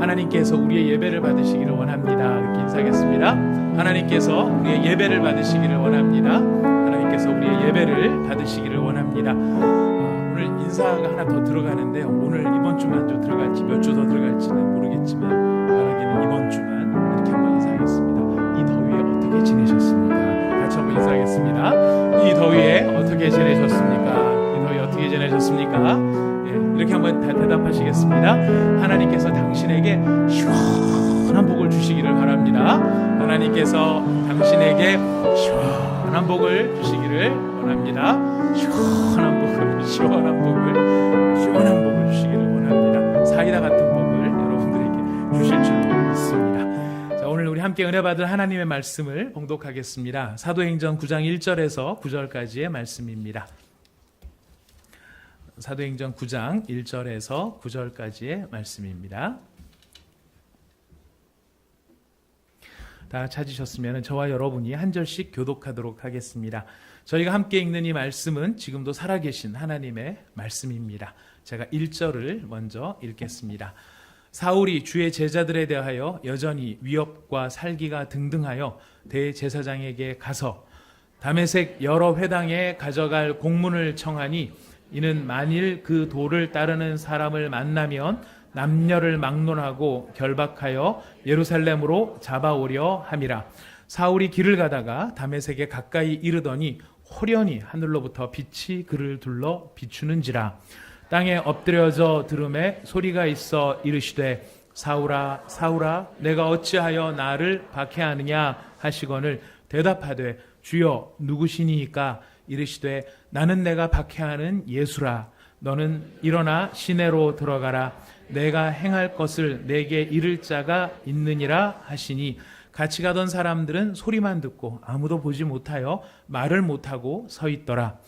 하나님께서 우리의 예배를 받으시기를 원합니다. 이렇게 인사하겠습니다. 하나님께서 우리의 예배를 받으시기를 원합니다. 하나님께서 우리의 예배를 받으시기를 원합니다. 오늘 인사가 하나 더 들어가는데요. 오늘 이번 주만 좀 들어갈지 몇 주 더 들어갈지는 모르겠지만 바라기는 이번 주만 이렇게 한번 인사하겠습니다. 이 더위에 어떻게 지내셨습니까? 같이 한번 인사하겠습니다. 이 더위에 어떻게 지내셨습니까? 이 더위에 어떻게 지내셨습니까? 이렇게 한번 대답하시겠습니다. 하나님께서 당신에게 시원한 복을 주시기를 바랍니다. 하나님께서 당신에게 시원한 복을 주시기를 원합니다. 시원한 복을 주시기를 원합니다. 사이다 같은 복을 여러분들에게 주실 줄로 믿습니다. 자, 오늘 우리 함께 은혜 받을 하나님의 말씀을 봉독하겠습니다. 사도행전 9장 1절에서 9절까지의 말씀입니다. 사도행전 9장 1절에서 9절까지의 말씀입니다. 다 찾으셨으면 저와 여러분이 한 절씩 교독하도록 하겠습니다. 저희가 함께 읽는 이 말씀은 지금도 살아계신 하나님의 말씀입니다. 제가 1절을 먼저 읽겠습니다. 사울이 주의 제자들에 대하여 여전히 위협과 살기가 등등하여 대제사장에게 가서 다메섹 여러 회당에 가져갈 공문을 청하니 이는 만일 그 도를 따르는 사람을 만나면 남녀를 막론하고 결박하여 예루살렘으로 잡아오려 함이라. 사울이 길을 가다가 다메섹에 가까이 이르더니 호련히 하늘로부터 빛이 그를 둘러 비추는지라. 땅에 엎드려져 들음에 소리가 있어 이르시되 사울아 사울아 내가 어찌하여 나를 박해하느냐 하시거늘 대답하되 주여 누구시니이까 이르시되 나는 내가 박해하는 예수라. 너는 일어나 시내로 들어가라. 내가 행할 것을 내게 이를 자가 있느니라 하시니 같이 가던 사람들은 소리만 듣고 아무도 보지 못하여 말을 못하고 서 있더라.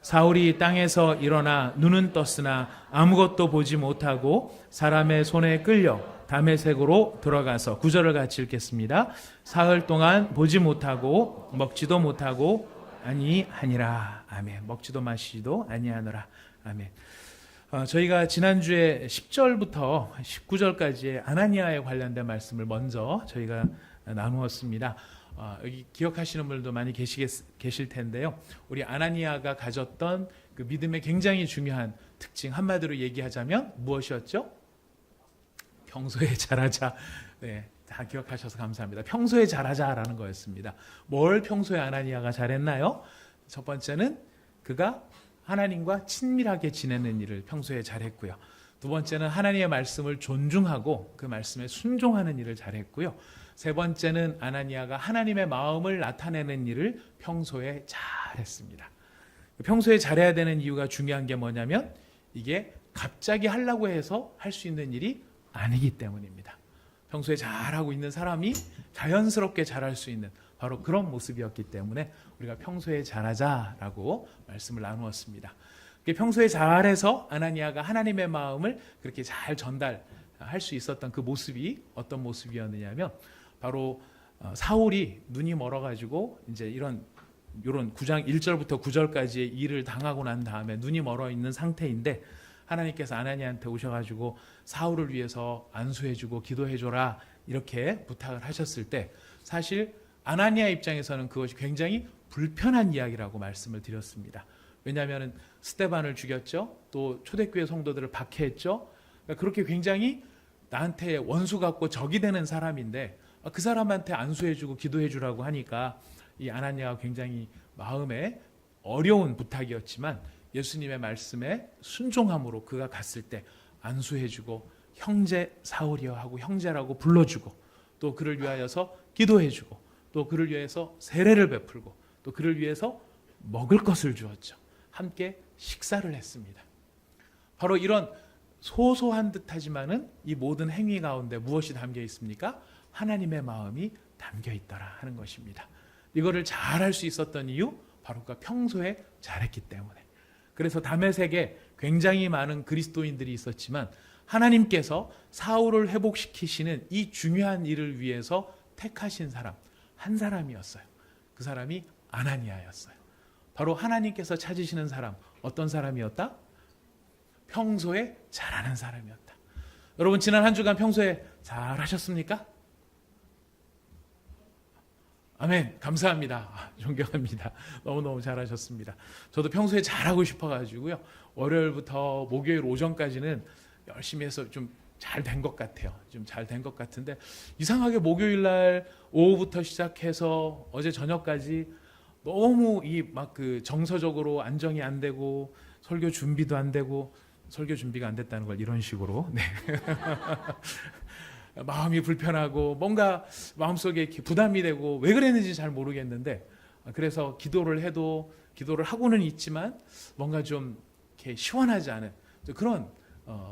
사울이 땅에서 일어나 눈은 떴으나 아무것도 보지 못하고 사람의 손에 끌려 다메섹으로 들어가서 9절을 같이 읽겠습니다. 사흘 동안 보지 못하고 먹지도 못하고 아니하니라. 아멘. 먹지도 마시지도 아니하노라. 아멘. 저희가 지난주에 10절부터 19절까지의 아나니아에 관련된 말씀을 먼저 저희가 나누었습니다. 여기 기억하시는 분들도 많이 계실 텐데요. 우리 아나니아가 가졌던 그 믿음의 굉장히 중요한 특징 한마디로 얘기하자면 무엇이었죠? 평소에 잘하자. 네. 다 기억하셔서 감사합니다. 평소에 잘하자라는 거였습니다. 뭘 평소에 아나니아가 잘했나요? 첫 번째는 그가 하나님과 친밀하게 지내는 일을 평소에 잘했고요. 두 번째는 하나님의 말씀을 존중하고 그 말씀에 순종하는 일을 잘했고요. 세 번째는 아나니아가 하나님의 마음을 나타내는 일을 평소에 잘했습니다. 평소에 잘해야 되는 이유가 중요한 게 뭐냐면 이게 갑자기 하려고 해서 할 수 있는 일이 아니기 때문입니다. 평소에 잘하고 있는 사람이 자연스럽게 잘할 수 있는 바로 그런 모습이었기 때문에 우리가 평소에 잘하자라고 말씀을 나누었습니다. 평소에 잘해서 아나니아가 하나님의 마음을 그렇게 잘 전달할 수 있었던 그 모습이 어떤 모습이었느냐면 바로 사울이 눈이 멀어가지고 이제 이런 9장 1절부터 9절까지의 일을 당하고 난 다음에 눈이 멀어 있는 상태인데 하나님께서 아나니아한테 오셔가지고 사울을 위해서 안수해주고 기도해줘라 이렇게 부탁을 하셨을 때 사실 아나니아 입장에서는 그것이 굉장히 불편한 이야기라고 말씀을 드렸습니다. 왜냐하면 스데반을 죽였죠. 또 초대교회 성도들을 박해했죠. 그러니까 그렇게 굉장히 나한테 원수 같고 적이 되는 사람인데 그 사람한테 안수해주고 기도해주라고 하니까 이 아나니아가 굉장히 마음에 어려운 부탁이었지만 예수님의 말씀에 순종함으로 그가 갔을 때 안수해주고 형제 사울이여 하고 형제라고 불러주고 또 그를 위하여서 기도해주고 또 그를 위해서 세례를 베풀고 또 그를 위해서 먹을 것을 주었죠. 함께 식사를 했습니다. 바로 이런 소소한 듯하지만은 이 모든 행위 가운데 무엇이 담겨 있습니까? 하나님의 마음이 담겨 있더라 하는 것입니다. 이거를 잘할 수 있었던 이유 바로 그가 평소에 잘했기 때문에. 그래서 다메섹에 굉장히 많은 그리스도인들이 있었지만 하나님께서 사울을 회복시키시는 이 중요한 일을 위해서 택하신 사람 한 사람이었어요. 그 사람이 아나니아였어요. 바로 하나님께서 찾으시는 사람 어떤 사람이었다? 평소에 잘하는 사람이었다. 여러분 지난 한 주간 평소에 잘하셨습니까? 아멘. 감사합니다. 존경합니다. 너무너무 잘하셨습니다. 저도 평소에 잘하고 싶어가지고요. 월요일부터 목요일 오전까지는 열심히 해서 좀 잘 된 것 같아요. 좀 잘 된 것 같은데 이상하게 목요일 날 오후부터 시작해서 어제 저녁까지 너무 그 정서적으로 안정이 안 되고 설교 준비도 안 되고 설교 준비가 안 됐다는 걸 이런 식으로 네. 마음이 불편하고 뭔가 마음속에 이렇게 부담이 되고 왜 그랬는지 잘 모르겠는데 그래서 기도를 하고는 있지만 뭔가 좀 이렇게 시원하지 않은 그런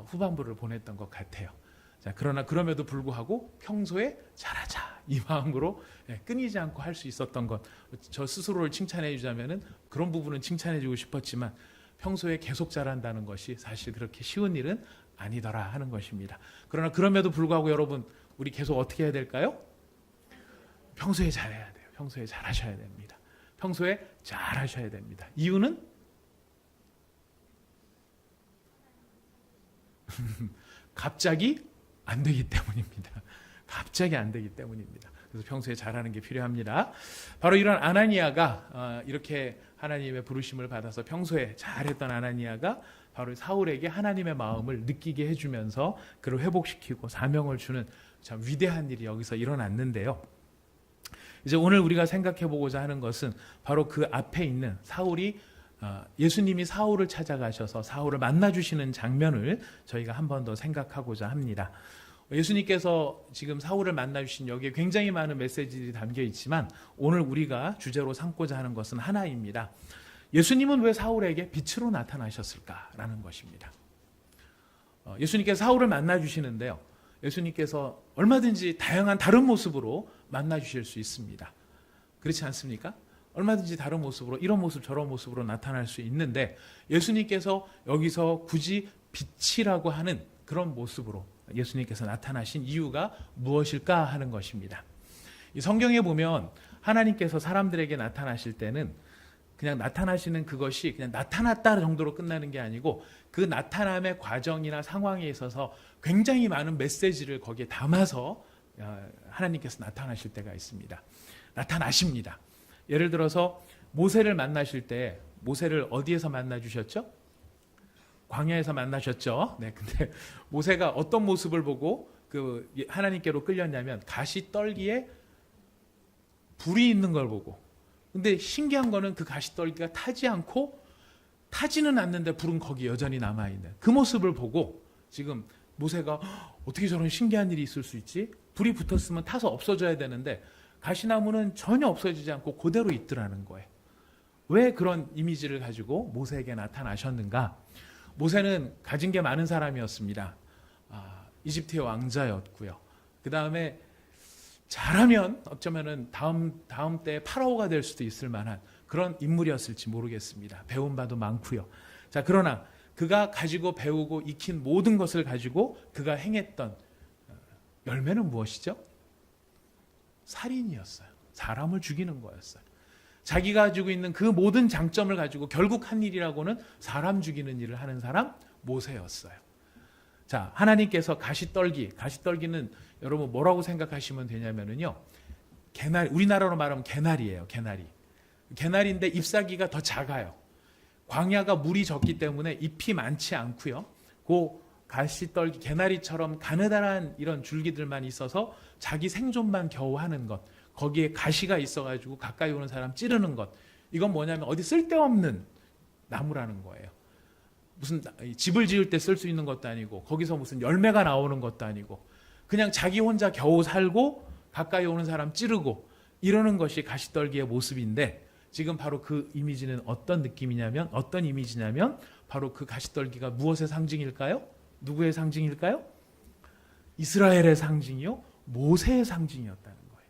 후반부를 보냈던 것 같아요. 자, 그러나 그럼에도 불구하고 평소에 잘하자 이 마음으로 끊이지 않고 할 수 있었던 것, 저 스스로를 칭찬해 주자면은 그런 부분은 칭찬해 주고 싶었지만 평소에 계속 잘한다는 것이 사실 그렇게 쉬운 일은 아니더라 하는 것입니다. 그러나 그럼에도 불구하고 여러분 우리 계속 어떻게 해야 될까요? 평소에 잘해야 돼요. 평소에 잘하셔야 됩니다. 평소에 잘하셔야 됩니다. 이유는 갑자기 안 되기 때문입니다. 갑자기 안 되기 때문입니다. 그래서 평소에 잘하는 게 필요합니다. 바로 이런 아나니아가 이렇게 하나님의 부르심을 받아서 평소에 잘했던 아나니아가 바로 사울에게 하나님의 마음을 느끼게 해주면서 그를 회복시키고 사명을 주는 참 위대한 일이 여기서 일어났는데요. 이제 오늘 우리가 생각해 보고자 하는 것은 바로 그 앞에 있는 사울이 예수님이 사울을 찾아가셔서 사울을 만나주시는 장면을 저희가 한 번 더 생각하고자 합니다. 예수님께서 지금 사울을 만나주신 여기에 굉장히 많은 메시지들이 담겨 있지만 오늘 우리가 주제로 삼고자 하는 것은 하나입니다. 예수님은 왜 사울에게 빛으로 나타나셨을까라는 것입니다. 예수님께서 사울을 만나주시는데요. 예수님께서 얼마든지 다양한 다른 모습으로 만나주실 수 있습니다. 그렇지 않습니까? 얼마든지 다른 모습으로 이런 모습 저런 모습으로 나타날 수 있는데 예수님께서 여기서 굳이 빛이라고 하는 그런 모습으로 예수님께서 나타나신 이유가 무엇일까 하는 것입니다. 이 성경에 보면 하나님께서 사람들에게 나타나실 때는 그냥 나타나시는 그것이 그냥 나타났다 정도로 끝나는 게 아니고 그 나타남의 과정이나 상황에 있어서 굉장히 많은 메시지를 거기에 담아서 하나님께서 나타나실 때가 있습니다. 나타나십니다. 예를 들어서 모세를 만나실 때 모세를 어디에서 만나 주셨죠? 광야에서 만나셨죠. 네, 근데 모세가 어떤 모습을 보고 그 하나님께로 끌렸냐면 가시떨기에 불이 있는 걸 보고. 근데 신기한 거는 그 가시떨기가 타지 않고 타지는 않는데 불은 거기 여전히 남아 있는 그 모습을 보고 지금 모세가 어떻게 저런 신기한 일이 있을 수 있지? 불이 붙었으면 타서 없어져야 되는데 가시나무는 전혀 없어지지 않고 그대로 있더라는 거예요. 왜 그런 이미지를 가지고 모세에게 나타나셨는가? 모세는 가진 게 많은 사람이었습니다. 이집트의 왕자였고요. 그 다음에 잘하면 어쩌면은 다음 때 파라오가 될 수도 있을 만한 그런 인물이었을지 모르겠습니다. 배운 바도 많고요. 자, 그러나 그가 가지고 배우고 익힌 모든 것을 가지고 그가 행했던 열매는 무엇이죠? 살인이었어요. 사람을 죽이는 거였어요. 자기가 가지고 있는 그 모든 장점을 가지고 결국 한 일이라고는 사람 죽이는 일을 하는 사람 모세였어요. 자, 하나님께서 가시떨기는 여러분 뭐라고 생각하시면 되냐면요. 개나리, 우리나라로 말하면 개나리예요. 개나리인데 잎사귀가 더 작아요. 광야가 물이 적기 때문에 잎이 많지 않고요. 그 가시떨기, 개나리처럼 가느다란 이런 줄기들만 있어서 자기 생존만 겨우 하는 것. 거기에 가시가 있어가지고 가까이 오는 사람 찌르는 것. 이건 뭐냐면 어디 쓸데없는 나무라는 거예요. 무슨 집을 지을 때 쓸 수 있는 것도 아니고 거기서 무슨 열매가 나오는 것도 아니고 그냥 자기 혼자 겨우 살고 가까이 오는 사람 찌르고 이러는 것이 가시떨기의 모습인데 지금 바로 그 이미지는 어떤 이미지냐면 바로 그 가시떨기가 무엇의 상징일까요? 누구의 상징일까요? 이스라엘의 상징이요? 모세의 상징이었다는 거예요.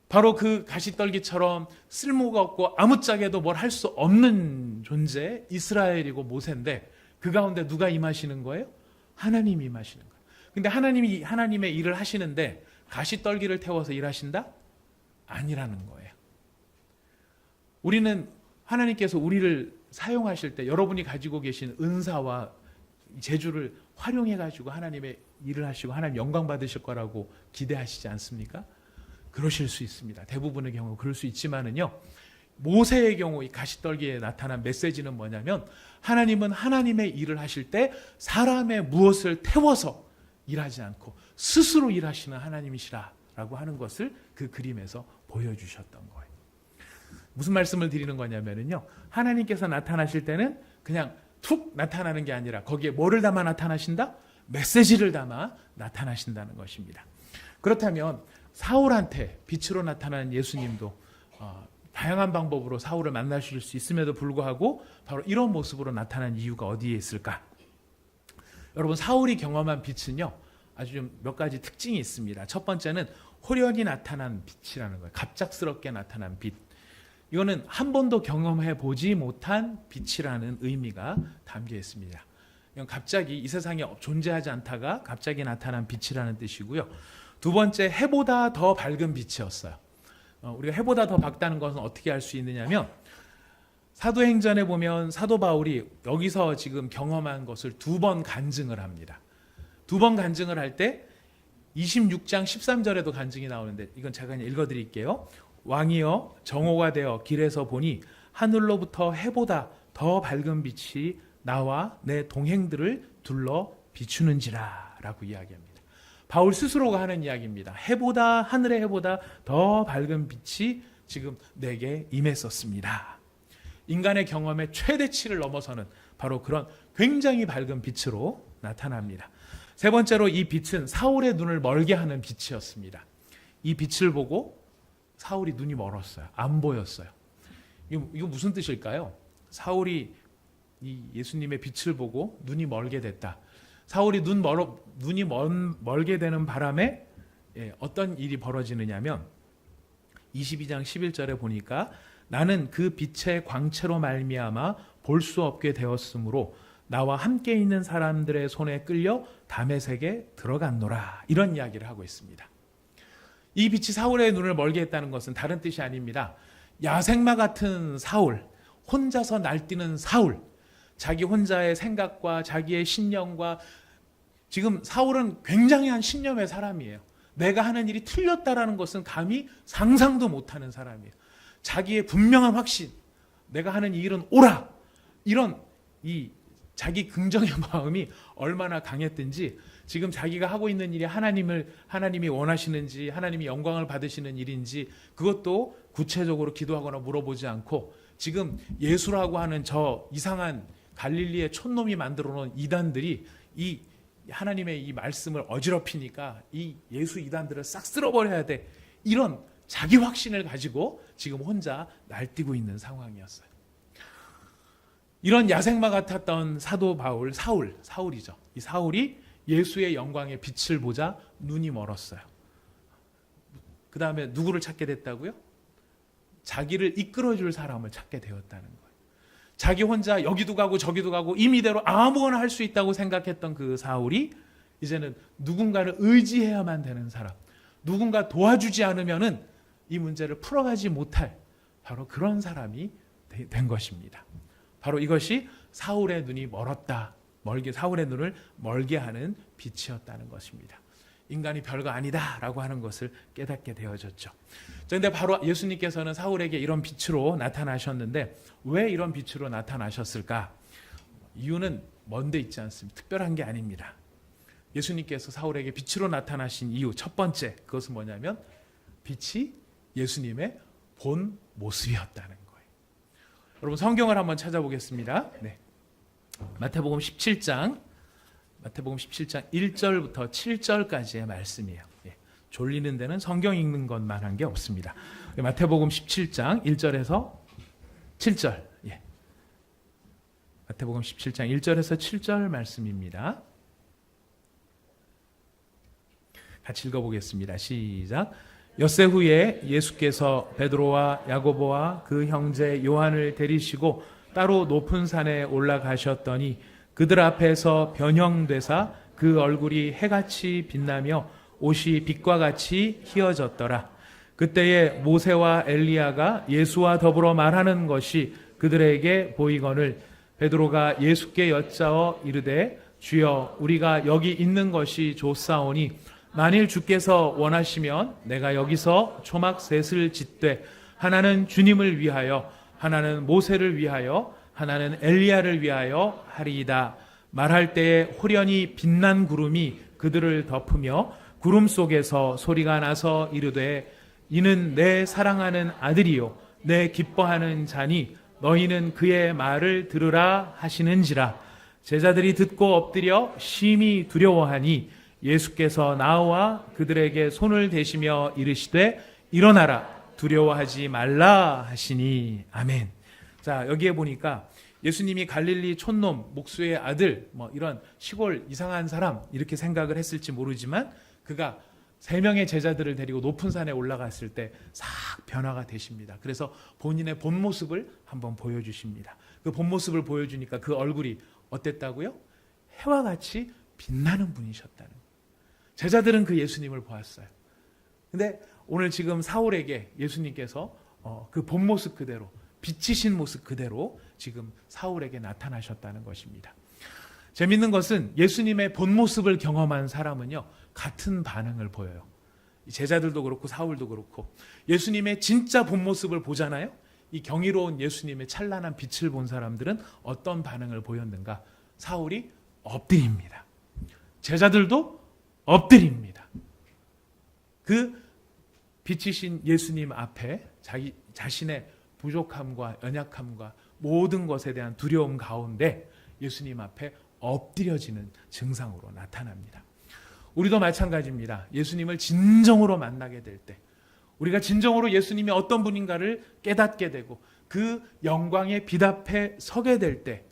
바로 그 가시떨기처럼 쓸모가 없고 아무짝에도 뭘 할 수 없는 존재 이스라엘이고 모세인데 그 가운데 누가 임하시는 거예요? 하나님이 임하시는 거예요. 근데 하나님이 하나님의 일을 하시는데 가시떨기를 태워서 일하신다? 아니라는 거예요. 우리는 하나님께서 우리를 사용하실 때 여러분이 가지고 계신 은사와 재주를 활용해 가지고 하나님의 일을 하시고 하나님 영광 받으실 거라고 기대하시지 않습니까? 그러실 수 있습니다. 대부분의 경우 그럴 수 있지만은요. 모세의 경우 이 가시떨기에 나타난 메시지는 뭐냐면 하나님은 하나님의 일을 하실 때 사람의 무엇을 태워서 일하지 않고 스스로 일하시는 하나님이시라라고 하는 것을 그 그림에서 보여주셨던 거예요. 무슨 말씀을 드리는 거냐면요. 하나님께서 나타나실 때는 그냥 툭 나타나는 게 아니라 거기에 뭐를 담아 나타나신다? 메시지를 담아 나타나신다는 것입니다. 그렇다면 사울한테 빛으로 나타나는 예수님도 다양한 방법으로 사울을 만나실 수 있음에도 불구하고 바로 이런 모습으로 나타난 이유가 어디에 있을까? 여러분, 사울이 경험한 빛은요, 아주 좀 몇 가지 특징이 있습니다. 첫 번째는 호련히 나타난 빛이라는 거예요. 갑작스럽게 나타난 빛. 이거는 한 번도 경험해 보지 못한 빛이라는 의미가 담겨 있습니다. 이건 갑자기 이 세상에 존재하지 않다가 갑자기 나타난 빛이라는 뜻이고요. 두 번째, 해보다 더 밝은 빛이었어요. 우리가 해보다 더 밝다는 것은 어떻게 알 수 있느냐면 사도행전에 보면 사도 바울이 여기서 지금 경험한 것을 두 번 간증을 합니다. 두 번 간증을 할 때 26장 13절에도 간증이 나오는데 이건 제가 그냥 읽어드릴게요. 왕이여 정오가 되어 길에서 보니 하늘로부터 해보다 더 밝은 빛이 나와 내 동행들을 둘러 비추는지라 라고 이야기합니다. 바울 스스로가 하는 이야기입니다. 하늘의 해보다 더 밝은 빛이 지금 내게 임했었습니다. 인간의 경험의 최대치를 넘어서는 바로 그런 굉장히 밝은 빛으로 나타납니다. 세 번째로 이 빛은 사울의 눈을 멀게 하는 빛이었습니다. 이 빛을 보고 사울이 눈이 멀었어요. 안 보였어요. 이거 무슨 뜻일까요? 사울이 이 예수님의 빛을 보고 눈이 멀게 됐다. 사울이 눈이 멀게 되는 바람에 어떤 일이 벌어지느냐면 22장 11절에 보니까 나는 그 빛의 광채로 말미암아 볼 수 없게 되었으므로 나와 함께 있는 사람들의 손에 끌려 다메섹에 들어갔노라. 이런 이야기를 하고 있습니다. 이 빛이 사울의 눈을 멀게 했다는 것은 다른 뜻이 아닙니다. 야생마 같은 사울, 혼자서 날뛰는 사울, 자기 혼자의 생각과 자기의 신념과 지금 사울은 굉장히 신념의 사람이에요. 내가 하는 일이 틀렸다라는 것은 감히 상상도 못하는 사람이에요. 자기의 분명한 확신, 내가 하는 이 일은 옳아. 이런 이 자기 긍정의 마음이 얼마나 강했든지 지금 자기가 하고 있는 일이 하나님이 원하시는지 하나님이 영광을 받으시는 일인지 그것도 구체적으로 기도하거나 물어보지 않고 지금 예수라고 하는 저 이상한 갈릴리의 촌놈이 만들어 놓은 이단들이 이 하나님의 이 말씀을 어지럽히니까 이 예수 이단들을 싹 쓸어버려야 돼. 이런 자기 확신을 가지고 지금 혼자 날뛰고 있는 상황이었어요. 이런 야생마 같았던 사도 바울, 사울이죠. 이 사울이 예수의 영광의 빛을 보자 눈이 멀었어요. 그 다음에 누구를 찾게 됐다고요? 자기를 이끌어줄 사람을 찾게 되었다는 거예요. 자기 혼자 여기도 가고 저기도 가고 임의대로 아무거나 할 수 있다고 생각했던 그 사울이 이제는 누군가를 의지해야만 되는 사람, 누군가 도와주지 않으면은 이 문제를 풀어가지 못할 바로 그런 사람이 된 것입니다. 바로 이것이 사울의 눈이 사울의 눈을 멀게 하는 빛이었다는 것입니다. 인간이 별거 아니다라고 하는 것을 깨닫게 되어졌죠. 그런데 바로 예수님께서는 사울에게 이런 빛으로 나타나셨는데 왜 이런 빛으로 나타나셨을까? 이유는 먼데 있지 않습니다. 특별한 게 아닙니다. 예수님께서 사울에게 빛으로 나타나신 이유 첫 번째, 그것은 뭐냐면 빛이 예수님의 본 모습이었다는 거예요. 여러분 성경을 한번 찾아보겠습니다. 네. 마태복음 17장 1절부터 7절까지의 말씀이에요. 예. 졸리는 데는 성경 읽는 것만 한 게 없습니다. 마태복음 17장 1절에서 7절. 예. 마태복음 17장 1절에서 7절 말씀입니다. 같이 읽어보겠습니다. 시작. 엿새 후에 예수께서 베드로와 야고보와 그 형제 요한을 데리시고 따로 높은 산에 올라가셨더니 그들 앞에서 변형되사 그 얼굴이 해같이 빛나며 옷이 빛과 같이 희어졌더라. 그때에 모세와 엘리야가 예수와 더불어 말하는 것이 그들에게 보이거늘 베드로가 예수께 여짜어 이르되 주여 우리가 여기 있는 것이 좋사오니 만일 주께서 원하시면 내가 여기서 초막 셋을 짓되 하나는 주님을 위하여 하나는 모세를 위하여 하나는 엘리야를 위하여 하리이다. 말할 때에 호련히 빛난 구름이 그들을 덮으며 구름 속에서 소리가 나서 이르되 이는 내 사랑하는 아들이요 내 기뻐하는 자니 너희는 그의 말을 들으라 하시는지라. 제자들이 듣고 엎드려 심히 두려워하니 예수께서 나와 그들에게 손을 대시며 이르시되 일어나라 두려워하지 말라 하시니. 아멘. 자, 여기에 보니까 예수님이 갈릴리 촌놈 목수의 아들 이런 시골 이상한 사람 이렇게 생각을 했을지 모르지만 그가 3명의 제자들을 데리고 높은 산에 올라갔을 때 싹 변화가 되십니다. 그래서 본인의 본 모습을 한번 보여주십니다. 그 본 모습을 보여주니까 그 얼굴이 어땠다고요? 해와 같이 빛나는 분이셨다는 거예요. 제자들은 그 예수님을 보았어요. 근데 오늘 지금 사울에게 예수님께서 그 본 모습 그대로 빛이신 모습 그대로 지금 사울에게 나타나셨다는 것입니다. 재밌는 것은 예수님의 본 모습을 경험한 사람은요 같은 반응을 보여요. 제자들도 그렇고 사울도 그렇고 예수님의 진짜 본 모습을 보잖아요. 이 경이로운 예수님의 찬란한 빛을 본 사람들은 어떤 반응을 보였는가? 사울이 엎드립니다. 제자들도 엎드립니다. 그 빛이신 예수님 앞에 자기 자신의 부족함과 연약함과 모든 것에 대한 두려움 가운데 예수님 앞에 엎드려지는 증상으로 나타납니다. 우리도 마찬가지입니다. 예수님을 진정으로 만나게 될 때, 우리가 진정으로 예수님이 어떤 분인가를 깨닫게 되고 그 영광의 빛 앞에 서게 될 때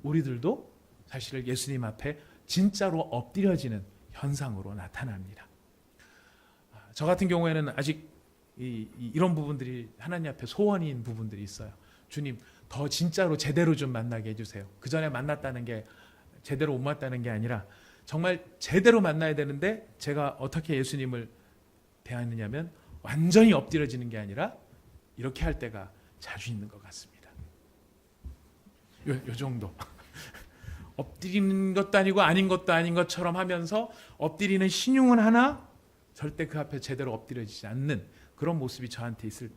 우리들도 사실 예수님 앞에 진짜로 엎드려지는 현상으로 나타납니다. 저 같은 경우에는 아직 이런 부분들이 하나님 앞에 소원인 부분들이 있어요. 주님, 더 진짜로 제대로 좀 만나게 해주세요. 그 전에 만났다는 게 제대로 못 만났다는 게 아니라 정말 제대로 만나야 되는데 제가 어떻게 예수님을 대하느냐면 완전히 엎드려지는 게 아니라 이렇게 할 때가 자주 있는 것 같습니다. 요 정도. 엎드리는 것도 아니고 아닌 것도 아닌 것처럼 하면서 엎드리는 신용은 하나 절대 그 앞에 제대로 엎드려지지 않는 그런 모습이 저한테 있을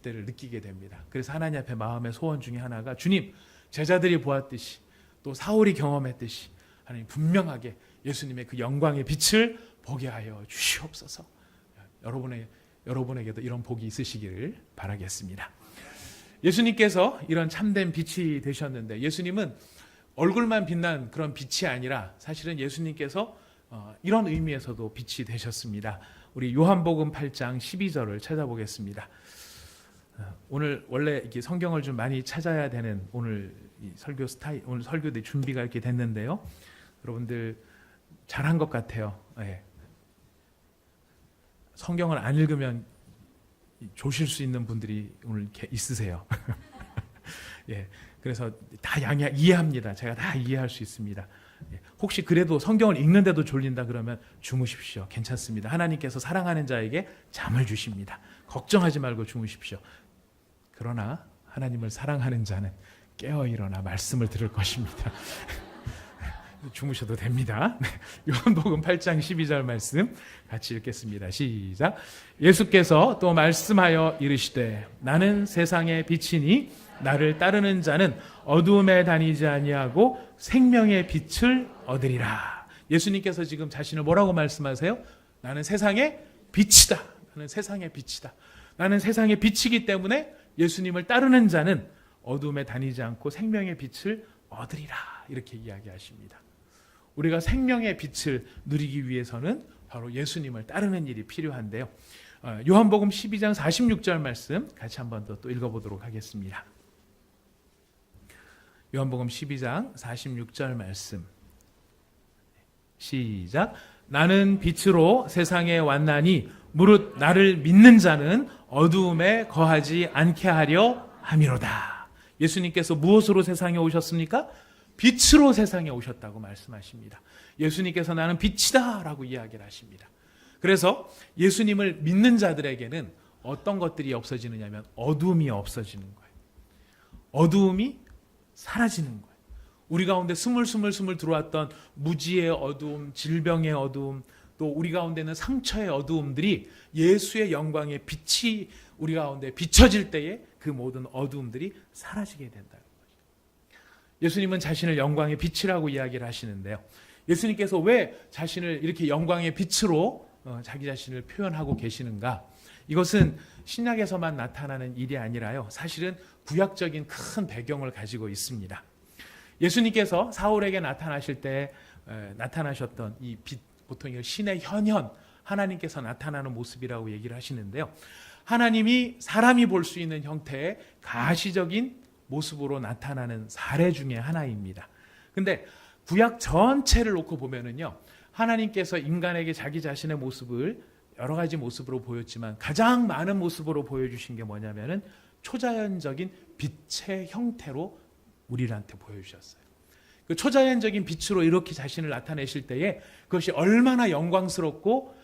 때를 느끼게 됩니다. 그래서 하나님 앞에 마음의 소원 중에 하나가 주님, 제자들이 보았듯이 또 사울이 경험했듯이 하나님 분명하게 예수님의 그 영광의 빛을 보게 하여 주시옵소서. 여러분에게도 이런 복이 있으시기를 바라겠습니다. 예수님께서 이런 참된 빛이 되셨는데 예수님은 얼굴만 빛난 그런 빛이 아니라 사실은 예수님께서 이런 의미에서도 빛이 되셨습니다. 우리 요한복음 8장 12절을 찾아보겠습니다. 오늘 원래 이렇게 성경을 좀 많이 찾아야 되는 오늘 설교 스타일, 오늘 설교대 준비가 이렇게 됐는데요. 여러분들 잘한 것 같아요. 네. 성경을 안 읽으면 조실 수 있는 분들이 오늘 있으세요. 예, 그래서 다 이해합니다. 제가 다 이해할 수 있습니다. 혹시 그래도 성경을 읽는데도 졸린다 그러면 주무십시오. 괜찮습니다. 하나님께서 사랑하는 자에게 잠을 주십니다. 걱정하지 말고 주무십시오. 그러나 하나님을 사랑하는 자는 깨어 일어나 말씀을 들을 것입니다. 주무셔도 됩니다. 요한복음 8장 12절 말씀 같이 읽겠습니다. 시작. 예수께서 또 말씀하여 이르시되 나는 세상의 빛이니 나를 따르는 자는 어두움에 다니지 아니하고 생명의 빛을 얻으리라. 예수님께서 지금 자신을 뭐라고 말씀하세요? 나는 세상의 빛이다. 나는 세상의 빛이다. 나는 세상의 빛이기 때문에 예수님을 따르는 자는 어두움에 다니지 않고 생명의 빛을 얻으리라. 이렇게 이야기하십니다. 우리가 생명의 빛을 누리기 위해서는 바로 예수님을 따르는 일이 필요한데요. 요한복음 12장 46절 말씀 같이 한번 더 읽어보도록 하겠습니다. 요한복음 12장 46절 말씀 시작. 나는 빛으로 세상에 왔나니 무릇 나를 믿는 자는 어두움에 거하지 않게 하려 함이로다. 예수님께서 무엇으로 세상에 오셨습니까? 빛으로 세상에 오셨다고 말씀하십니다. 예수님께서 나는 빛이다 라고 이야기를 하십니다. 그래서 예수님을 믿는 자들에게는 어떤 것들이 없어지느냐면 어둠이 없어지는 거예요. 어두움이 사라지는 거예요. 우리 가운데 스물스물 들어왔던 무지의 어두움, 질병의 어두움, 또 우리 가운데 있는 상처의 어두움들이 예수의 영광의 빛이 우리 가운데 비춰질 때에 그 모든 어두움들이 사라지게 된다는 거죠. 예수님은 자신을 영광의 빛이라고 이야기를 하시는데요. 예수님께서 왜 자신을 이렇게 영광의 빛으로 자기 자신을 표현하고 계시는가? 이것은 신약에서만 나타나는 일이 아니라요. 사실은 구약적인 큰 배경을 가지고 있습니다. 예수님께서 사울에게 나타나실 때 나타나셨던 이 빛, 보통 이걸 신의 현현, 하나님께서 나타나는 모습이라고 얘기를 하시는데요. 하나님이 사람이 볼 수 있는 형태의 가시적인 모습으로 나타나는 사례 중에 하나입니다. 근데 구약 전체를 놓고 보면은요, 하나님께서 인간에게 자기 자신의 모습을 여러 가지 모습으로 보였지만 가장 많은 모습으로 보여주신 게 뭐냐면은 초자연적인 빛의 형태로 우리한테 보여주셨어요. 그 초자연적인 빛으로 이렇게 자신을 나타내실 때에 그것이 얼마나 영광스럽고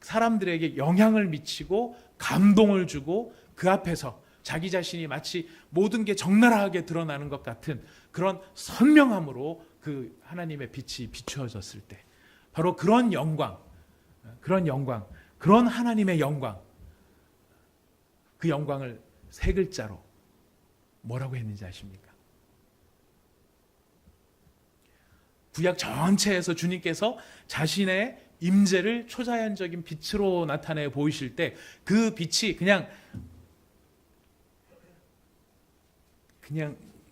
사람들에게 영향을 미치고 감동을 주고 그 앞에서 자기 자신이 마치 모든 게 적나라하게 드러나는 것 같은 그런 선명함으로 그 하나님의 빛이 비추어졌을 때 바로 그런 영광, 그런 하나님의 영광, 그 영광을 세 글자로 뭐라고 했는지 아십니까? 구약 전체에서 주님께서 자신의 임재를 초자연적인 빛으로 나타내 보이실 때 그 빛이 그냥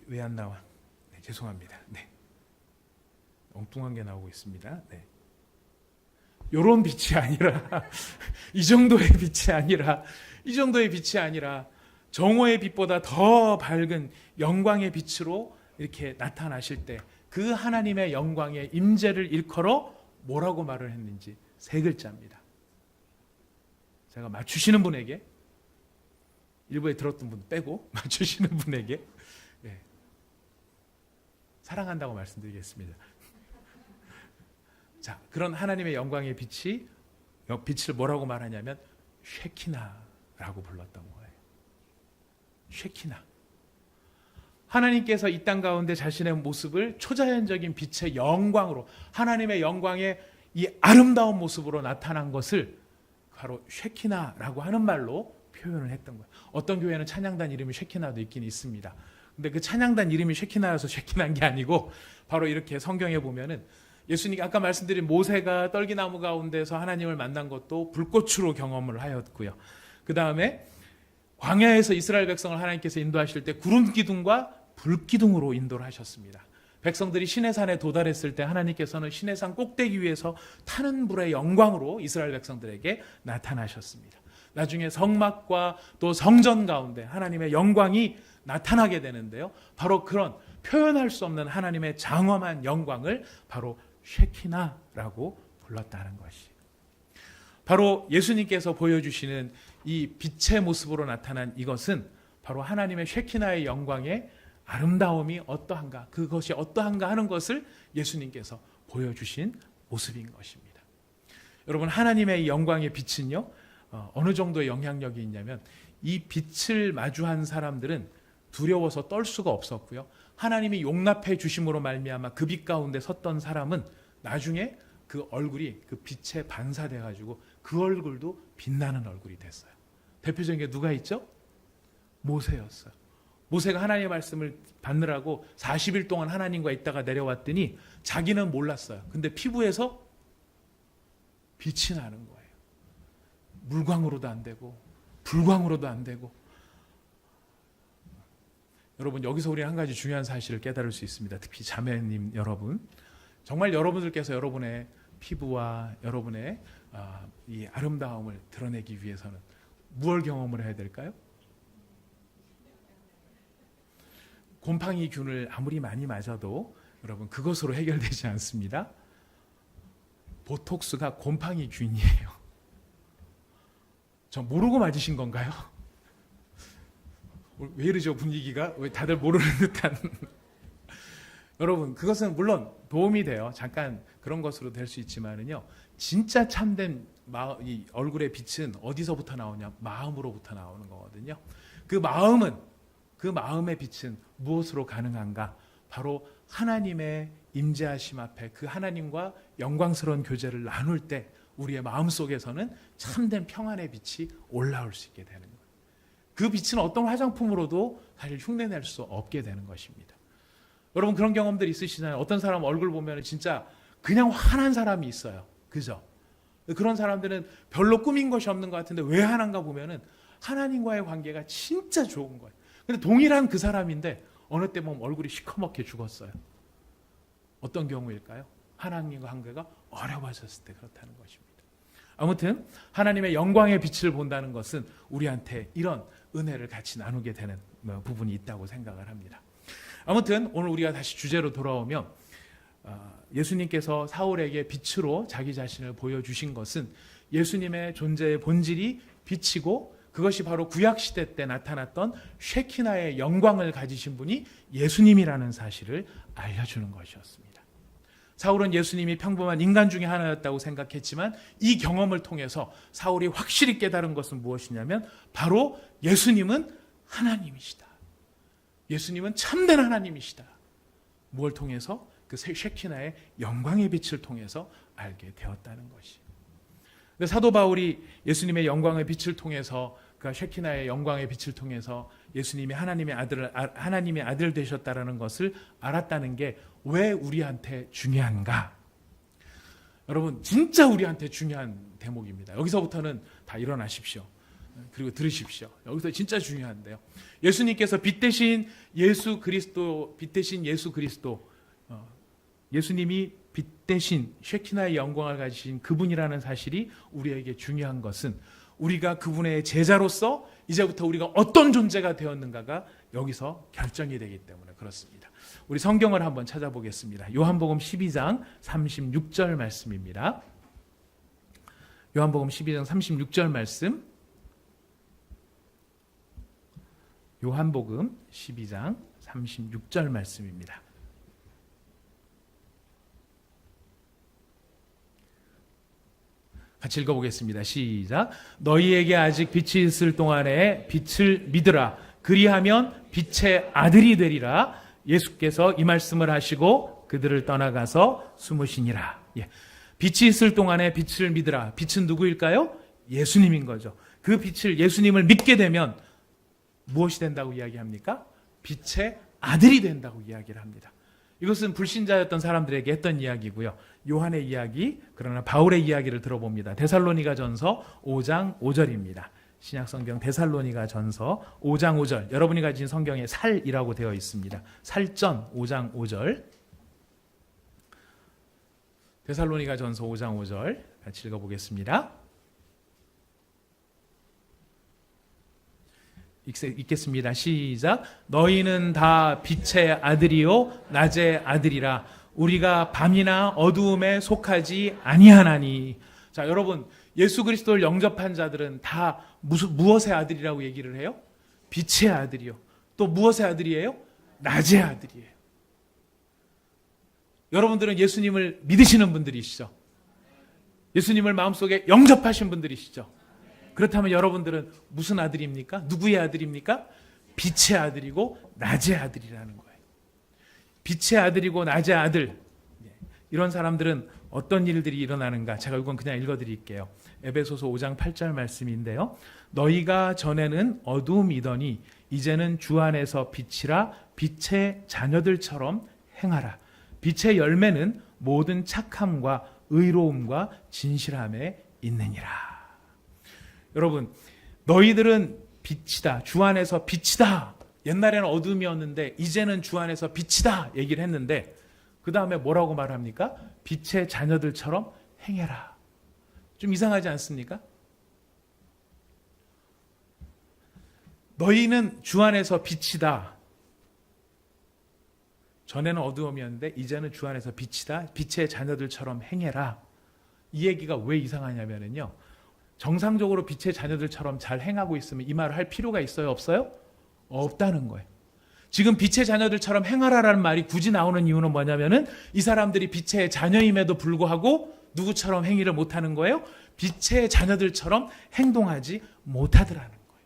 왜 안 나와? 네, 죄송합니다. 네. 엉뚱한 게 나오고 있습니다. 네. 요런 빛이 아니라 이 정도의 빛이 아니라 정오의 빛보다 더 밝은 영광의 빛으로 이렇게 나타나실 때 그 하나님의 영광의 임재를 일컬어 뭐라고 말을 했는지 세 글자입니다. 제가 맞추시는 분에게, 일부에 들었던 분 빼고 맞추시는 분에게 사랑한다고 말씀드리겠습니다. 자, 그런 하나님의 영광의 빛을 뭐라고 말하냐면 쉐키나라고 불렀던 거예요. 쉐키나. 하나님께서 이 땅 가운데 자신의 모습을 초자연적인 빛의 영광으로, 하나님의 영광의 이 아름다운 모습으로 나타난 것을 바로 쉐키나라고 하는 말로 표현을 했던 거예요. 어떤 교회는 찬양단 이름이 쉐키나도 있긴 있습니다. 근데 그 찬양단 이름이 쉐키나여서 쉐키나인 게 아니고 바로 이렇게 성경에 보면은 예수님이 아까 말씀드린 모세가 떨기나무 가운데서 하나님을 만난 것도 불꽃으로 경험을 하였고요. 그 다음에 광야에서 이스라엘 백성을 하나님께서 인도하실 때 구름 기둥과 불 기둥으로 인도를 하셨습니다. 백성들이 시내산에 도달했을 때 하나님께서는 시내산 꼭대기 위에서 타는 불의 영광으로 이스라엘 백성들에게 나타나셨습니다. 나중에 성막과 또 성전 가운데 하나님의 영광이 나타나게 되는데요. 바로 그런 표현할 수 없는 하나님의 장엄한 영광을 바로 쉐키나라고 불렀다는 것이, 바로 예수님께서 보여주시는 이 빛의 모습으로 나타난 이것은 바로 하나님의 쉐키나의 영광의 아름다움이 어떠한가, 그것이 어떠한가 하는 것을 예수님께서 보여주신 모습인 것입니다. 여러분, 하나님의 영광의 빛은요, 어느 정도의 영향력이 있냐면 이 빛을 마주한 사람들은 두려워서 떨 수가 없었고요. 하나님이 용납해 주심으로 말미암아 그 빛 가운데 섰던 사람은 나중에 그 얼굴이 그 빛에 반사돼 가지고 그 얼굴도 빛나는 얼굴이 됐어요. 대표적인 게 누가 있죠? 모세였어요. 모세가 하나님의 말씀을 받느라고 40일 동안 하나님과 있다가 내려왔더니 자기는 몰랐어요. 근데 피부에서 빛이 나는 거예요. 물광으로도 안 되고 불광으로도 안 되고. 여러분, 여기서 우리 한 가지 중요한 사실을 깨달을 수 있습니다. 특히 자매님 여러분, 정말 여러분들께서 여러분의 피부와 여러분의 이 아름다움을 드러내기 위해서는 무엇을 경험을 해야 될까요? 곰팡이 균을 아무리 많이 맞아도 여러분 그것으로 해결되지 않습니다. 보톡스가 곰팡이 균이에요. 저 모르고 맞으신 건가요? 왜 이러죠, 분위기가? 왜 다들 모르는 듯한. 여러분, 그것은 물론 도움이 돼요. 잠깐 그런 것으로 될 수 있지만은요, 진짜 참된 이 얼굴의 빛은 어디서부터 나오냐? 마음으로부터 나오는 거거든요. 그 마음은 그 마음의 빛은 무엇으로 가능한가? 바로 하나님의 임재하심 앞에 그 하나님과 영광스러운 교제를 나눌 때 우리의 마음속에서는 참된 평안의 빛이 올라올 수 있게 되는 거예요. 그 빛은 어떤 화장품으로도 사실 흉내낼 수 없게 되는 것입니다. 여러분 그런 경험들 있으시나요? 어떤 사람 얼굴 보면 진짜 그냥 환한 사람이 있어요. 그죠? 그런 사람들은 별로 꾸민 것이 없는 것 같은데 왜 환한가 보면은 하나님과의 관계가 진짜 좋은 거예요. 근데 동일한 그 사람인데 어느 때 보면 얼굴이 시커멓게 죽었어요. 어떤 경우일까요? 하나님과 관계가 어려워졌을 때 그렇다는 것입니다. 아무튼 하나님의 영광의 빛을 본다는 것은 우리한테 이런 은혜를 같이 나누게 되는 부분이 있다고 생각을 합니다. 아무튼 오늘 우리가 다시 주제로 돌아오면 예수님께서 사울에게 빛으로 자기 자신을 보여주신 것은 예수님의 존재의 본질이 빛이고 그것이 바로 구약시대 때 나타났던 쉐키나의 영광을 가지신 분이 예수님이라는 사실을 알려주는 것이었습니다. 사울은 예수님이 평범한 인간 중에 하나였다고 생각했지만 이 경험을 통해서 사울이 확실히 깨달은 것은 무엇이냐면 바로 예수님은 하나님이시다. 예수님은 참된 하나님이시다. 무엇을 통해서? 그 쉐키나의 영광의 빛을 통해서 알게 되었다는 것이. 사도 바울이 예수님의 영광의 빛을 통해서 그 쉐키나의 영광의 빛을 통해서 예수님이 하나님의 아들 되셨다라는 것을 알았다는 게 왜 우리한테 중요한가? 여러분 진짜 우리한테 중요한 대목입니다. 여기서부터는 다 일어나십시오. 그리고 들으십시오. 여기서 진짜 중요한데요. 예수님께서 빛 대신 예수 그리스도, 예수님이 빛 대신 쉐키나의 영광을 가지신 그분이라는 사실이 우리에게 중요한 것은 우리가 그분의 제자로서 이제부터 우리가 어떤 존재가 되었는가가 여기서 결정이 되기 때문에 그렇습니다. 우리 성경을 한번 찾아보겠습니다. 요한복음 12장 36절 말씀입니다. 요한복음 12장 36절 말씀. 요한복음 12장 36절 말씀입니다. 같이 읽어보겠습니다. 시작. 너희에게 아직 빛이 있을 동안에 빛을 믿으라. 그리하면 빛의 아들이 되리라. 예수께서 이 말씀을 하시고 그들을 떠나가서 숨으시니라. 예. 빛이 있을 동안에 빛을 믿으라. 빛은 누구일까요? 예수님인 거죠. 그 빛을 예수님을 믿게 되면 무엇이 된다고 이야기합니까? 빛의 아들이 된다고 이야기를 합니다. 이것은 불신자였던 사람들에게 했던 이야기고요. 요한의 이야기, 그러나 바울의 이야기를 들어봅니다. 데살로니가전서 5장 5절입니다. 신약성경 데살로니가전서 5장 5절. 여러분이 가진 성경에 살이라고 되어 있습니다. 살전 5장 5절. 데살로니가전서 5장 5절 같이 읽어보겠습니다. 읽겠습니다. 시작. 너희는 다 빛의 아들이요 낮의 아들이라. 우리가 밤이나 어두움에 속하지 아니하나니. 자, 여러분 예수 그리스도를 영접한 자들은 다 무엇의 아들이라고 얘기를 해요? 빛의 아들이요. 또 무엇의 아들이에요? 낮의 아들이에요. 여러분들은 예수님을 믿으시는 분들이시죠? 예수님을 마음속에 영접하신 분들이시죠? 그렇다면 여러분들은 무슨 아들입니까? 누구의 아들입니까? 빛의 아들이고 낮의 아들이라는 거예요. 빛의 아들이고 낮의 아들. 이런 사람들은 어떤 일들이 일어나는가? 제가 이건 그냥 읽어드릴게요. 에베소서 5장 8절 말씀인데요. 너희가 전에는 어두움이더니 이제는 주 안에서 빛이라. 빛의 자녀들처럼 행하라. 빛의 열매는 모든 착함과 의로움과 진실함에 있느니라. 여러분, 너희들은 빛이다. 주 안에서 빛이다. 옛날에는 어둠이었는데 이제는 주 안에서 빛이다 얘기를 했는데 그 다음에 뭐라고 말합니까? 빛의 자녀들처럼 행해라. 좀 이상하지 않습니까? 너희는 주 안에서 빛이다. 전에는 어두움이었는데 이제는 주 안에서 빛이다. 빛의 자녀들처럼 행해라. 이 얘기가 왜 이상하냐면요. 정상적으로 빛의 자녀들처럼 잘 행하고 있으면 이 말을 할 필요가 있어요? 없어요? 없다는 거예요. 지금 빛의 자녀들처럼 행하라라는 말이 굳이 나오는 이유는 뭐냐면은 이 사람들이 빛의 자녀임에도 불구하고 누구처럼 행위를 못하는 거예요? 빛의 자녀들처럼 행동하지 못하더라는 거예요.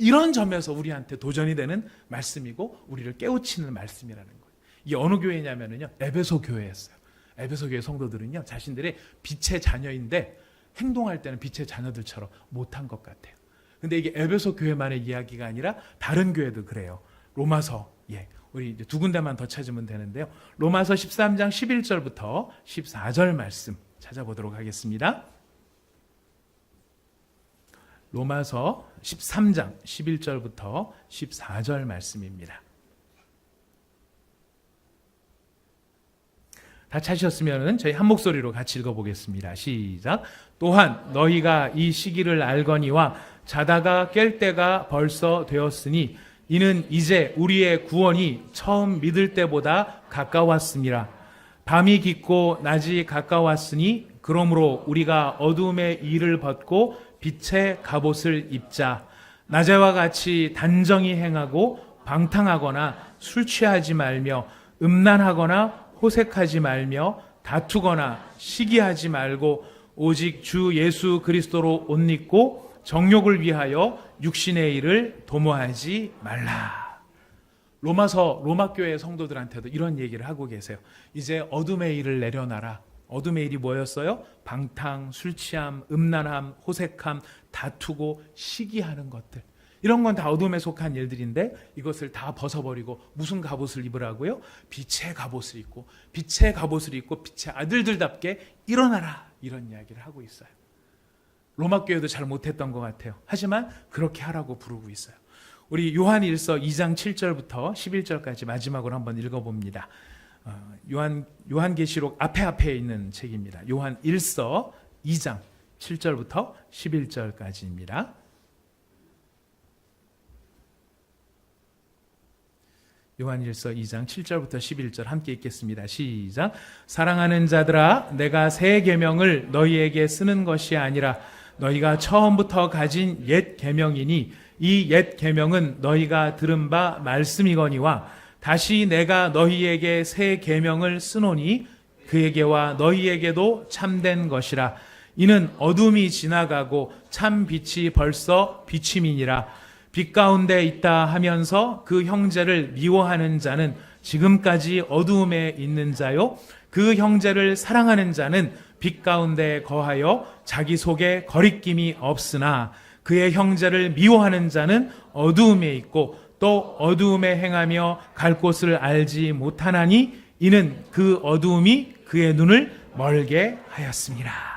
이런 점에서 우리한테 도전이 되는 말씀이고 우리를 깨우치는 말씀이라는 거예요. 이게 어느 교회냐면요, 에베소 교회였어요. 에베소 교회 성도들은요, 자신들의 빛의 자녀인데 행동할 때는 빛의 자녀들처럼 못한 것 같아요. 근데 이게 에베소 교회만의 이야기가 아니라 다른 교회도 그래요. 로마서, 우리 이제 두 군데만 더 찾으면 되는데요. 로마서 13장 11절부터 14절 말씀 찾아보도록 하겠습니다. 로마서 13장 11절부터 14절 말씀입니다. 다 찾으셨으면 저희 한 목소리로 같이 읽어보겠습니다. 시작. 또한 너희가 이 시기를 알거니와 자다가 깰 때가 벌써 되었으니 이는 이제 우리의 구원이 처음 믿을 때보다 가까웠습니다. 밤이 깊고 낮이 가까웠으니 그러므로 우리가 어두움의 일을 벗고 빛의 갑옷을 입자. 낮에와 같이 단정히 행하고 방탕하거나 술 취하지 말며 음란하거나 호색하지 말며 다투거나 시기하지 말고 오직 주 예수 그리스도로 옷 입고 정욕을 위하여 육신의 일을 도모하지 말라. 로마 교회 성도들한테도 이런 얘기를 하고 계세요. 이제 어둠의 일을 내려놔라. 어둠의 일이 뭐였어요? 방탕, 술 취함, 음란함, 호색함, 다투고 시기하는 것들. 이런 건 다 어둠에 속한 일들인데 이것을 다 벗어버리고 무슨 갑옷을 입으라고요? 빛의 갑옷을 입고 빛의 갑옷을 입고 빛의 아들들답게 일어나라. 이런 이야기를 하고 있어요. 로마 교회도 잘 못했던 것 같아요. 하지만 그렇게 하라고 부르고 있어요. 우리 요한일서 2장 7절부터 11절까지 마지막으로 한번 읽어봅니다. 요한계시록 앞에 있는 책입니다. 요한일서 2장 7절부터 11절까지입니다. 요한일서 2장 7절부터 11절 함께 읽겠습니다. 시작. 사랑하는 자들아, 내가 새 계명을 너희에게 쓰는 것이 아니라 너희가 처음부터 가진 옛 계명이니 이 옛 계명은 너희가 들은 바 말씀이거니와 다시 내가 너희에게 새 계명을 쓰노니 그에게와 너희에게도 참된 것이라. 이는 어둠이 지나가고 참 빛이 벌써 비침이니라. 빛 가운데 있다 하면서 그 형제를 미워하는 자는 지금까지 어두움에 있는 자요, 그 형제를 사랑하는 자는 빛 가운데 거하여 자기 속에 거리낌이 없으나 그의 형제를 미워하는 자는 어두움에 있고 또 어두움에 행하며 갈 곳을 알지 못하나니 이는 그 어두움이 그의 눈을 멀게 하였습니다.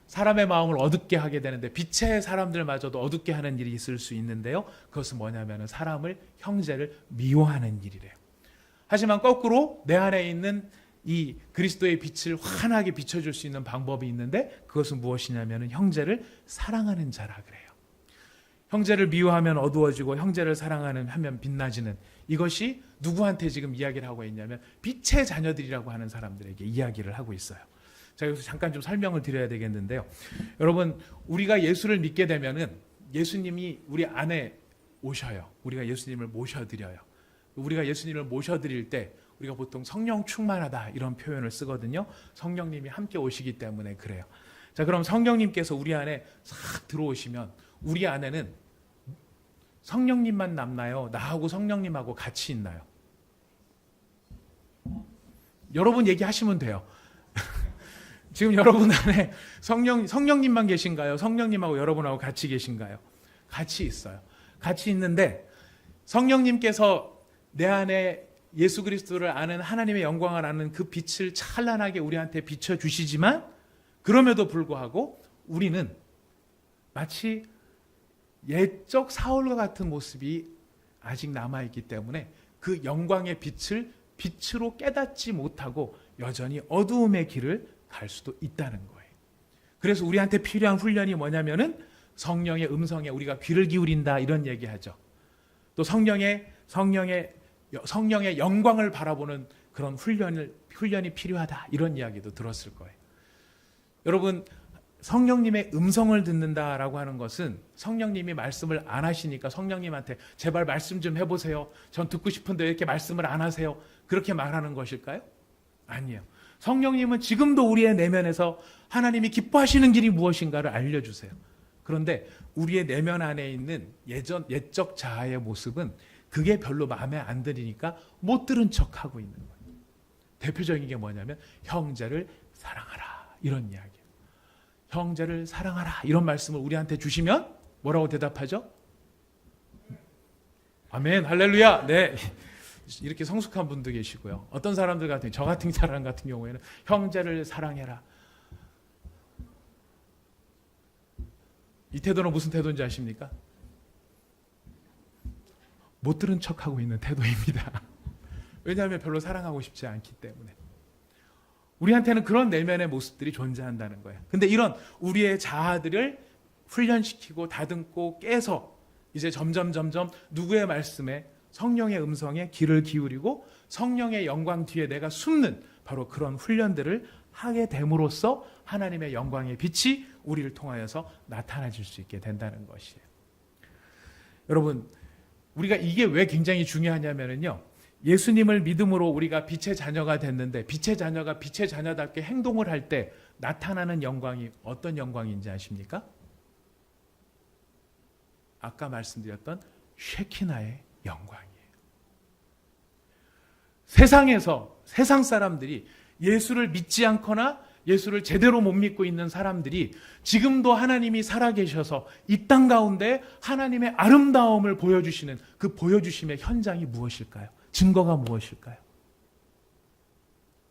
사람의 마음을 어둡게 하게 되는데 빛의 사람들마저도 어둡게 하는 일이 있을 수 있는데요. 그것은 뭐냐면 사람을, 형제를 미워하는 일이래요. 하지만 거꾸로 내 안에 있는 이 그리스도의 빛을 환하게 비춰줄 수 있는 방법이 있는데 그것은 무엇이냐면 형제를 사랑하는 자라 그래요. 형제를 미워하면 어두워지고 형제를 하면 빛나지는, 이것이 누구한테 지금 이야기를 하고 있냐면 빛의 자녀들이라고 하는 사람들에게 이야기를 하고 있어요. 자, 여기서 잠깐 좀 설명을 드려야 되겠는데요. 여러분, 우리가 예수를 믿게 되면은 예수님이 우리 안에 오셔요. 우리가 예수님을 모셔드려요. 우리가 예수님을 모셔드릴 때 우리가 보통 성령 충만하다 이런 표현을 쓰거든요. 성령님이 함께 오시기 때문에 그래요. 자, 그럼 성령님께서 우리 안에 싹 들어오시면 우리 안에는 성령님만 남나요? 나하고 성령님하고 같이 있나요? 여러분 얘기하시면 돼요. 지금 여러분 안에 성령님만 계신가요? 성령님하고 여러분하고 같이 계신가요? 같이 있어요. 같이 있는데 성령님께서 내 안에 예수 그리스도를 아는, 하나님의 영광을 아는 그 빛을 찬란하게 우리한테 비춰주시지만 그럼에도 불구하고 우리는 마치 옛적 사울과 같은 모습이 아직 남아있기 때문에 그 영광의 빛을 빛으로 깨닫지 못하고 여전히 어두움의 길을 갈 수도 있다는 거예요. 그래서 우리한테 필요한 훈련이 뭐냐면은 성령의 음성에 우리가 귀를 기울인다 이런 얘기하죠. 또 성령의 영광을 바라보는 그런 훈련이 필요하다 이런 이야기도 들었을 거예요. 여러분, 성령님의 음성을 듣는다라고 하는 것은 성령님이 말씀을 안 하시니까 성령님한테 제발 말씀 좀 해보세요. 전 듣고 싶은데 왜 이렇게 말씀을 안 하세요? 그렇게 말하는 것일까요? 아니에요. 성령님은 지금도 우리의 내면에서 하나님이 기뻐하시는 길이 무엇인가를 알려주세요. 그런데 우리의 내면 안에 있는 옛적 자아의 모습은 그게 별로 마음에 안 들으니까 못 들은 척하고 있는 거예요. 대표적인 게 뭐냐면 형제를 사랑하라 이런 이야기예요. 형제를 사랑하라 이런 말씀을 우리한테 주시면 뭐라고 대답하죠? 아멘 할렐루야. 네, 이렇게 성숙한 분도 계시고요. 어떤 사람들 같은 저 같은 사람 같은 경우에는 형제를 사랑해라. 이 태도는 무슨 태도인지 아십니까? 못 들은 척하고 있는 태도입니다. 왜냐하면 별로 사랑하고 싶지 않기 때문에. 우리한테는 그런 내면의 모습들이 존재한다는 거예요. 근데 이런 우리의 자아들을 훈련시키고 다듬고 깨서 이제 점점 누구의 말씀에 성령의 음성에 귀를 기울이고 성령의 영광 뒤에 내가 숨는 바로 그런 훈련들을 하게 됨으로써 하나님의 영광의 빛이 우리를 통하여서 나타나질 수 있게 된다는 것이에요. 여러분, 우리가 이게 왜 굉장히 중요하냐면요. 예수님을 믿음으로 우리가 빛의 자녀가 됐는데 빛의 자녀가 빛의 자녀답게 행동을 할 때 나타나는 영광이 어떤 영광인지 아십니까? 아까 말씀드렸던 쉐키나의 영광이에요. 세상에서 세상 사람들이 예수를 믿지 않거나 예수를 제대로 못 믿고 있는 사람들이 지금도 하나님이 살아계셔서 이 땅 가운데 하나님의 아름다움을 보여주시는 그 보여주심의 현장이 무엇일까요? 증거가 무엇일까요?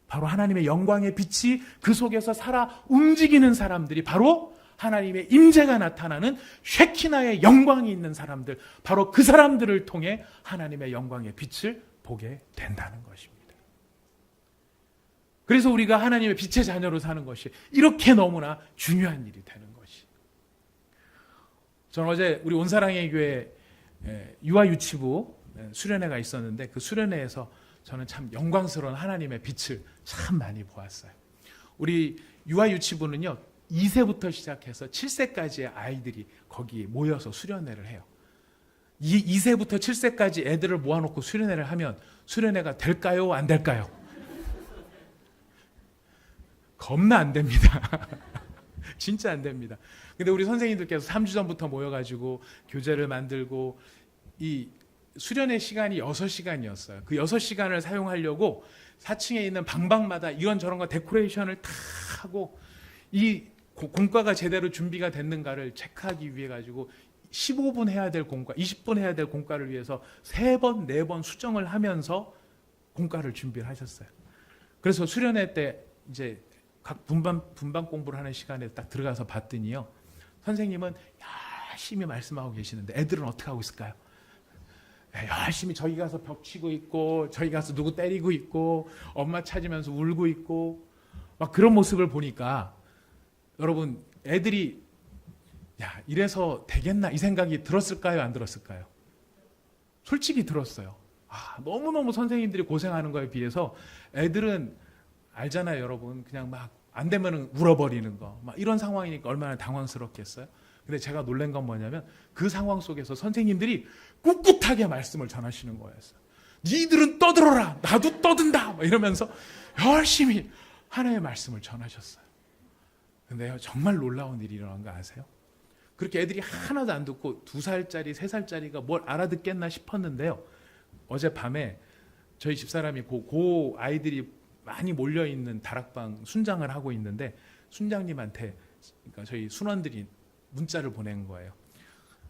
바로 하나님의 영광의 빛이 그 속에서 살아 움직이는 사람들이 바로 하나님의 임재가 나타나는 쉐키나의 영광이 있는 사람들, 바로 그 사람들을 통해 하나님의 영광의 빛을 보게 된다는 것입니다. 그래서 우리가 하나님의 빛의 자녀로 사는 것이 이렇게 너무나 중요한 일이 되는 것이. 저는 어제 우리 온사랑의 교회 유아유치부 수련회가 있었는데 그 수련회에서 저는 참 영광스러운 하나님의 빛을 참 많이 보았어요. 우리 유아유치부는요 2세부터 시작해서 7세까지의 아이들이 거기 모여서 수련회를 해요. 2세부터 7세까지 애들을 모아놓고 수련회를 하면 수련회가 될까요? 안 될까요? 겁나 안 됩니다. 진짜 안 됩니다. 근데 우리 선생님들께서 3주 전부터 모여가지고 교재를 만들고 이 수련회 시간이 6시간이었어요. 그 6시간을 사용하려고 4층에 있는 방방마다 이런저런 거 데코레이션을 다 하고 이 공과가 제대로 준비가 됐는가를 체크하기 위해 가지고 15분 해야 될 공과, 20분 해야 될 공과를 위해서 3번, 4번 수정을 하면서 공과를 준비를 하셨어요. 그래서 수련회 때 이제 각 분반 공부를 하는 시간에 딱 들어가서 봤더니요. 선생님은 열심히 말씀하고 계시는데 애들은 어떻게 하고 있을까요? 열심히 저기 가서 벽 치고 있고 저기 가서 누구 때리고 있고 엄마 찾으면서 울고 있고 막 그런 모습을 보니까 여러분 애들이 야 이래서 되겠나 이 생각이 들었을까요? 안 들었을까요? 솔직히 들었어요. 너무너무 선생님들이 고생하는 거에 비해서 애들은 알잖아요 여러분. 그냥 막 안 되면 울어버리는 거 막 이런 상황이니까 얼마나 당황스럽겠어요. 근데 제가 놀란 건 뭐냐면 그 상황 속에서 선생님들이 꿋꿋하게 말씀을 전하시는 거였어요. 니들은 떠들어라 나도 떠든다 막 이러면서 열심히 하나님의 말씀을 전하셨어요. 근데요 정말 놀라운 일이 일어난 거 아세요? 그렇게 애들이 하나도 안 듣고 2살짜리 3살짜리가 뭘 알아듣겠나 싶었는데요. 어젯밤에 저희 집사람이 그 아이들이 많이 몰려있는 다락방 순장을 하고 있는데 순장님한테 그러니까 저희 순원들이 문자를 보낸 거예요.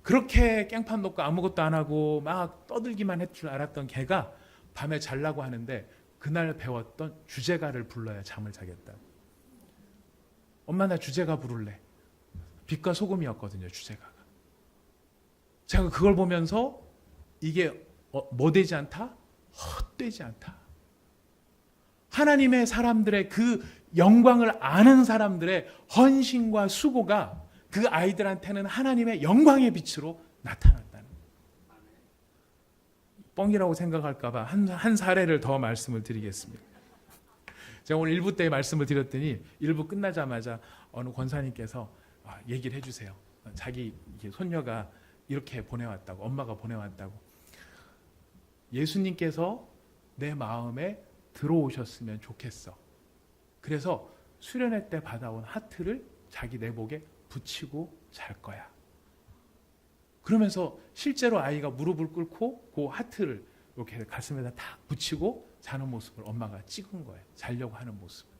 그렇게 깽판 놓고 아무것도 안 하고 막 떠들기만 했을 줄 알았던 걔가 밤에 자려고 하는데 그날 배웠던 주제가를 불러야 잠을 자겠다. 엄마 나 주제가 부를래. 빛과 소금이었거든요 주제가가. 제가 그걸 보면서 이게 뭐 되지 않다? 헛되지 않다. 하나님의 사람들의 그 영광을 아는 사람들의 헌신과 수고가 그 아이들한테는 하나님의 영광의 빛으로 나타났다는 거예요. 뻥이라고 생각할까 봐 한 사례를 더 말씀을 드리겠습니다. 제가 오늘 1부 때 말씀을 드렸더니 1부 끝나자마자 어느 권사님께서 얘기를 해주세요. 자기 손녀가 이렇게 보내왔다고, 엄마가 보내왔다고. 예수님께서 내 마음에 들어오셨으면 좋겠어. 그래서 수련회 때 받아온 하트를 자기 내복에 붙이고 잘 거야. 그러면서 실제로 아이가 무릎을 꿇고 그 하트를 이렇게 가슴에다 탁 붙이고 자는 모습을 엄마가 찍은 거예요. 자려고 하는 모습을.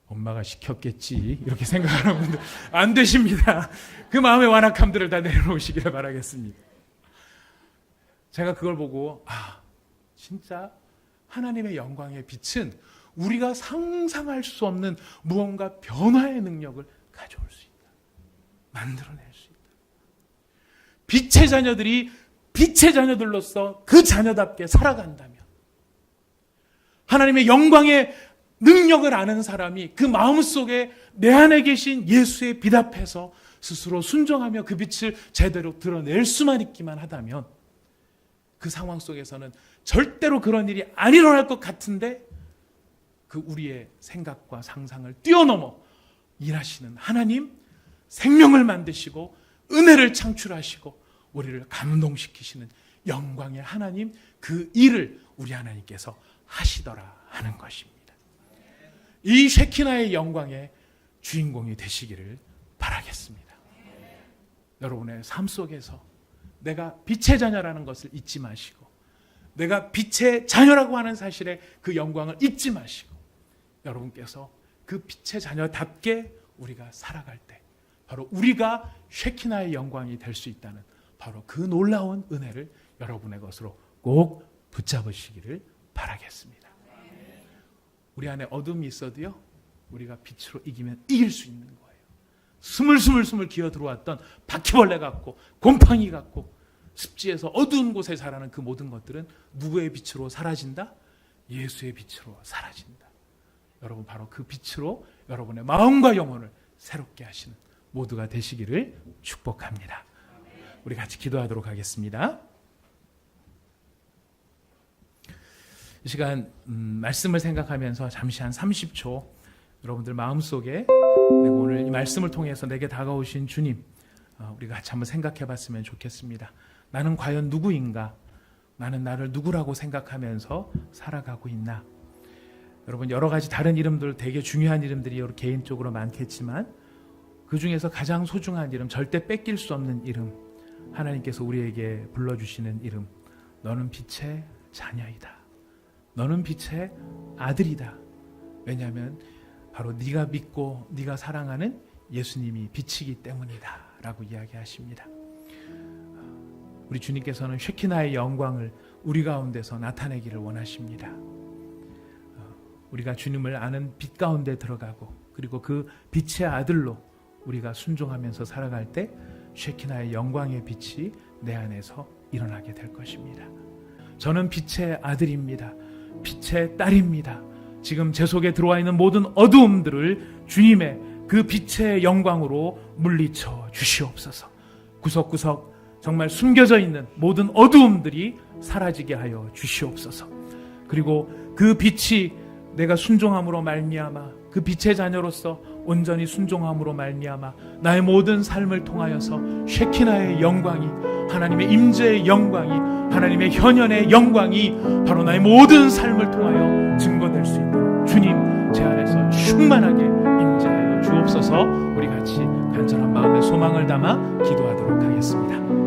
엄마가 시켰겠지 이렇게 생각하는 분들 안 되십니다. 그 마음의 완악함들을 다 내려놓으시기를 바라겠습니다. 제가 그걸 보고 진짜 하나님의 영광의 빛은 우리가 상상할 수 없는 무언가 변화의 능력을 가져올 수 있다. 만들어낼 수 있다. 빛의 자녀들이 빛의 자녀들로서 그 자녀답게 살아간다면, 하나님의 영광의 능력을 아는 사람이 그 마음속에 내 안에 계신 예수의 빛 앞에서 스스로 순종하며 그 빛을 제대로 드러낼 수만 있기만 하다면, 그 상황 속에서는 절대로 그런 일이 안 일어날 것 같은데 그 우리의 생각과 상상을 뛰어넘어 일하시는 하나님, 생명을 만드시고 은혜를 창출하시고 우리를 감동시키시는 영광의 하나님, 그 일을 우리 하나님께서 하시더라 하는 것입니다. 이 쉐키나의 영광의 주인공이 되시기를 바라겠습니다. 여러분의 삶 속에서 내가 빛의 자녀라는 것을 잊지 마시고, 내가 빛의 자녀라고 하는 사실에 그 영광을 잊지 마시고, 여러분께서 그 빛의 자녀답게 우리가 살아갈 때 바로 우리가 쉐키나의 영광이 될 수 있다는 바로 그 놀라운 은혜를 여러분의 것으로 꼭 붙잡으시기를 바라겠습니다. 우리 안에 어둠이 있어도요, 우리가 빛으로 이기면 이길 수 있는 거예요. 스물스물 기어 들어왔던 바퀴벌레 같고 곰팡이 같고 습지에서 어두운 곳에 자라는 그 모든 것들은 누구의 빛으로 사라진다? 예수의 빛으로 사라진다. 여러분, 바로 그 빛으로 여러분의 마음과 영혼을 새롭게 하시는 모두가 되시기를 축복합니다. 우리 같이 기도하도록 하겠습니다. 이 시간 말씀을 생각하면서 잠시 한 30초 여러분들 마음속에 내가 오늘 이 말씀을 통해서 내게 다가오신 주님, 우리가 같이 한번 생각해 봤으면 좋겠습니다. 나는 과연 누구인가? 나는 나를 누구라고 생각하면서 살아가고 있나? 여러분, 여러 가지 다른 이름들, 되게 중요한 이름들이 개인적으로 많겠지만 그 중에서 가장 소중한 이름, 절대 뺏길 수 없는 이름, 하나님께서 우리에게 불러주시는 이름, 너는 빛의 자녀이다. 너는 빛의 아들이다. 왜냐하면 바로 네가 믿고 네가 사랑하는 예수님이 빛이기 때문이다 라고 이야기하십니다. 우리 주님께서는 쉐키나의 영광을 우리 가운데서 나타내기를 원하십니다. 우리가 주님을 아는 빛 가운데 들어가고, 그리고 그 빛의 아들로 우리가 순종하면서 살아갈 때 쉐키나의 영광의 빛이 내 안에서 일어나게 될 것입니다. 저는 빛의 아들입니다. 빛의 딸입니다. 지금 제 속에 들어와 있는 모든 어두움들을 주님의 그 빛의 영광으로 물리쳐 주시옵소서. 구석구석 정말 숨겨져 있는 모든 어두움들이 사라지게 하여 주시옵소서. 그리고 그 빛이 내가 순종함으로 말미암아, 그 빛의 자녀로서 온전히 순종함으로 말미암아 나의 모든 삶을 통하여서 쉐키나의 영광이, 하나님의 임재의 영광이, 하나님의 현현의 영광이 바로 나의 모든 삶을 통하여 증거될 수 있도록 주님 제 안에서 충만하게 임재하여 주옵소서. 우리 같이 간절한 마음의 소망을 담아 기도하도록 하겠습니다.